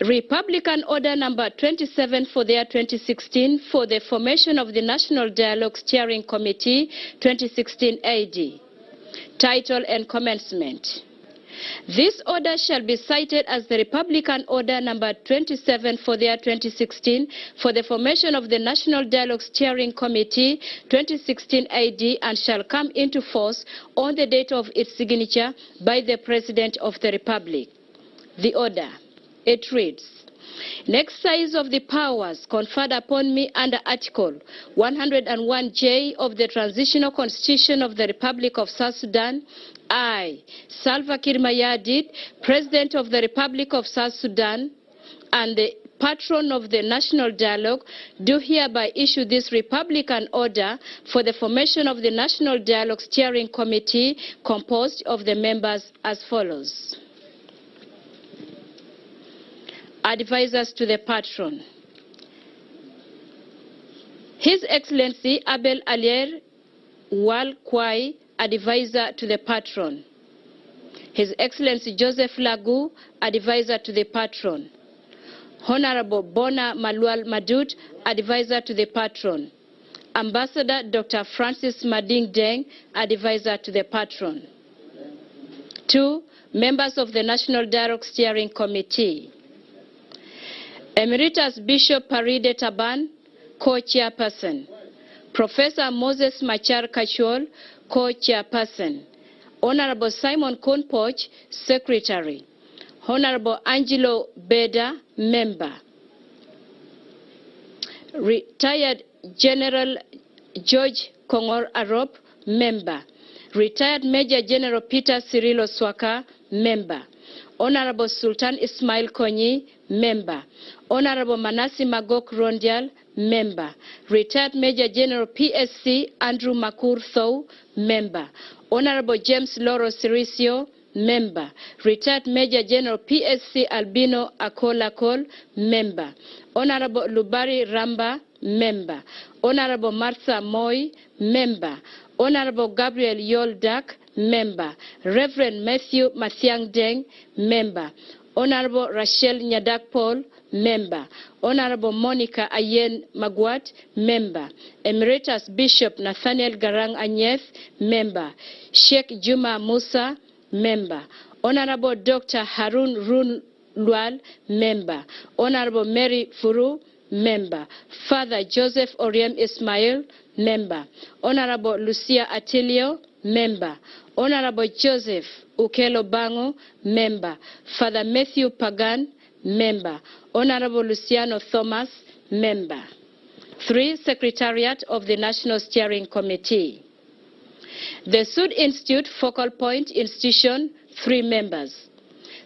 Republican Order number 27 for the year 2016 for the formation of the National Dialogue Steering Committee 2016 AD. Title and commencement. This order shall be cited as the Republican Order number 27 for the year 2016 for the formation of the National Dialogue Steering Committee 2016 AD and shall come into force on the date of its signature by the President of the Republic. The order. It reads, in exercise of the powers conferred upon me under Article 101J of the Transitional Constitution of the Republic of South Sudan, I, Salva Kiir Mayardit, President of the Republic of South Sudan, and the patron of the National Dialogue, do hereby issue this Republican Order for the formation of the National Dialogue Steering Committee composed of the members as follows. Advisors to the patron. His Excellency Abel Alier Wal Kwai, Advisor to the patron. His Excellency Joseph Lagu, Advisor to the patron. Honorable Bona Malual Madut, Advisor to the patron. Ambassador Dr. Francis Mading Deng, Advisor to the patron. 2. Members of the National Dialogue Steering Committee. Emeritus Bishop Paride Taban, Co-Chairperson. Professor Moses Machar Kachol, Co-Chairperson. Honorable Simon Konpoch, Secretary. Honorable Angelo Beda, Member. Retired General George Kongor Arop, Member. Retired Major General Peter Cirilo Swaka, Member. Honorable Sultan Ismail Konyi, Member. Honorable Manasi Magok Rondial, Member. Retired Major General PSC Andrew Makur Tho, Member. Honorable James Loro Siricio, Member. Retired Major General PSC Albino Akola Kol, Member. Honorable Lubari Ramba, Member. Honorable Martha Moy, Member. Honorable Gabriel Yoldak, Member. Reverend Matthew Mathiang Deng, Member. Honorable Rachel Nyadak Paul, Member. Honorable Monica Ayen Magwat, Member. Emeritus Bishop Nathaniel Garang Anyeth, Member. Sheikh Juma Musa, Member. Honorable Dr. Harun Run Lual, Member. Honorable Mary Furu, Member. Father Joseph Oriem Ismail, Member. Honorable Lucia Atilio, Member. Honorable Joseph Ukelo Bango, Member. Father Matthew Pagan, Member. Honorable Luciano Thomas, Member. 3. Secretariat of the National Steering Committee. The Sud Institute Focal Point Institution, 3 members.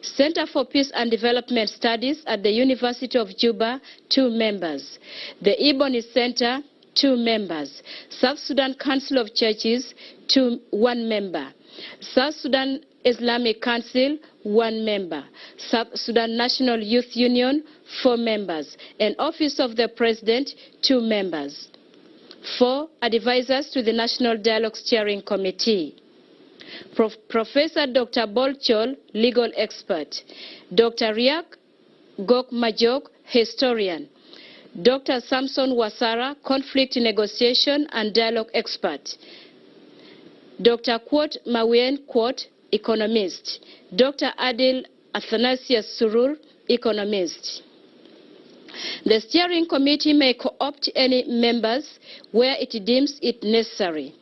Center for Peace and Development Studies at the University of Juba, 2 members. The Ebony Center, 2 members. South Sudan Council of Churches, 1 member. South Sudan Islamic Council, 1 member. South Sudan National Youth Union, 4 members. And Office of the President, 2 members. 4. Advisors to the National Dialogue Steering Committee. Professor Dr. Bolchol, legal expert. Dr. Riak Gok Majok, historian. Dr. Samson Wasara, conflict negotiation and dialogue expert. Dr. Quote Mawien Quote, economist. Dr. Adil Athanasius Surur, economist. The steering committee may co-opt any members where it deems it necessary.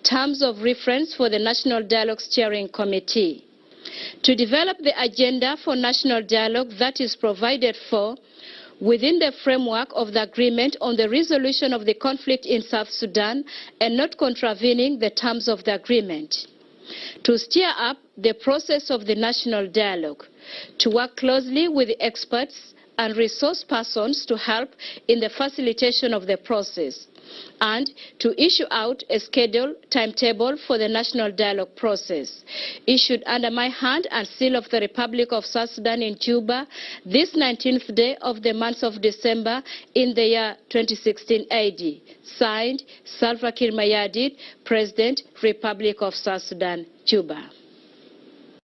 Terms of reference for the National Dialogue Steering Committee. To develop the agenda for national dialogue that is provided for within the framework of the agreement on the resolution of the conflict in South Sudan and not contravening the terms of the agreement. To steer up the process of the national dialogue. To work closely with the experts and resource persons to help in the facilitation of the process, and to issue out a schedule timetable for the national dialogue process, issued under my hand and seal of the Republic of South Sudan in Juba, this 19th day of the month of December in the year 2016 AD. Signed, Salva Kiir Mayardit, President, Republic of South Sudan, Juba.